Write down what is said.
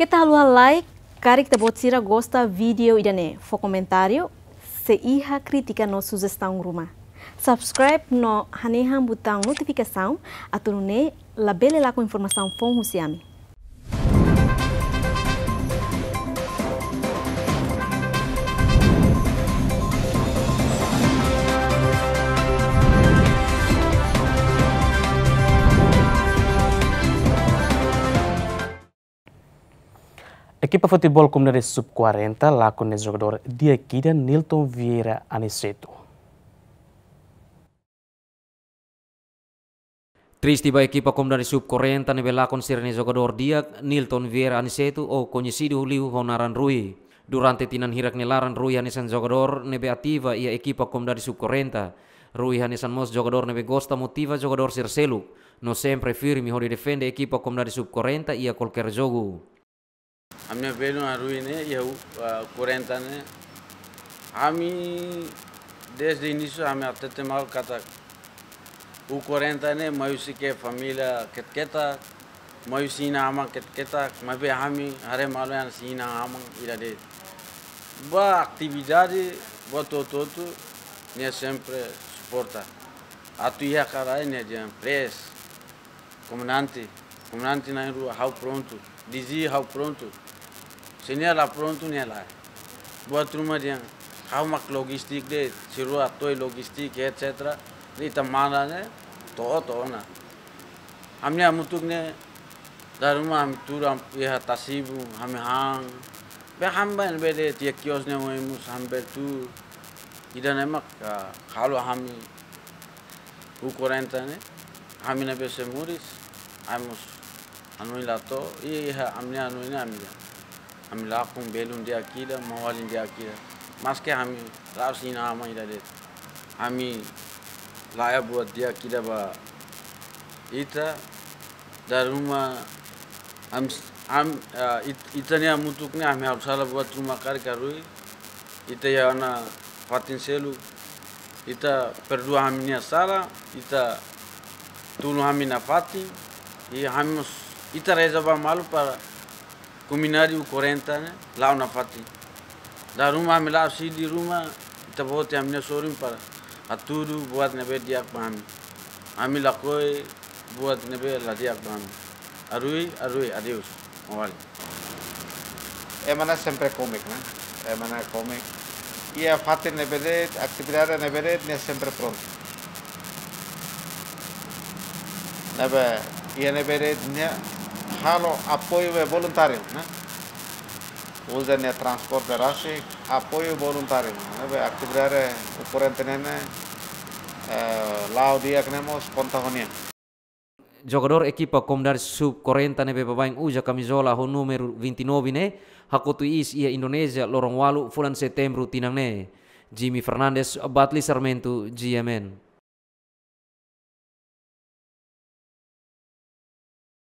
Que tal o like? Cari que te sira gosta vídeo e dane for comentário se iha crítica no sugestão ruma. Subscribe no hanehan botão notificação aturune labele lá com informação fon husiami. Equipa futebol Comunidade Sub-40 lá com o jogador Diakida Nilton Vieira Aniceto. Triste ba equipa Comunidade Sub-40 nebe lakon sirene jogador Diak Nilton Vieira Aniceto ou conhecido liu Honaran Rui. Durante tinan hirak nelaran Rui hanisan jogador nebe ativa ia equipa Comunidade Sub-40. Rui hanisan mos jogador nebe gosta motiva jogador sirselu. No sempre firme hori defende equipa Comunidade Sub-40 ia qualquer jogo. हमने बेलू रुई ने यह 40 ने हमी देश इनिcio हमें आते mal kata u 40 ne mayusi ke família ketketa mayusi na ama ketketa mabe hami hare malu yang sina ama ira de ba atividade ba todo ne sempre suporta atu ia cara ne de pres comandante na rua how pronto dizia how pronto sini lá pronto nem lá buat rumah dia how mak logistik de siru atoi logistik etc ni tamana ne to na हमने amutuk ne daruma am turam ya tasibu हम hang be hamban be de tia kios ne mus ham betu ida ne mak kalau hami u 40 ne hami ne be semuris amus anu ilato iya amne anu ini amila amila akung belum dia kira mawalin dia kira maske kami rausi nama ida det kami layak buat dia kira ba ita dari rumah itanya mutuknya kami harus salah buat rumah kari karui ita ya ana fatin selu ita perdua kami nia salah ita tulu kami na fatin iya kami ita reza ba malu para comunidade 40 né lá na fati da rumah me lá si di rumah ita bote amne sorim para aturu buat nebe diak pahami ami lakoi buat nebe la diak pahami arui adios mawali emana sempre comic né emana comic ia fati nebe de atividade nebe de ne sempre pronto nebe ia nebe de ne halo apoio voluntário, né? Usa ne transporte rasi apoio voluntário, né? Atividade o corrente né? Lá o dia que nemos spontanea. Jogador equipa Comunidade Sub-40 nebe babaing uja camisola ho número 29 ne hakutu is ia Indonesia lorong walu bulan Setembro tinang ne. Jimmy Fernandes Batli Sarmento GMN.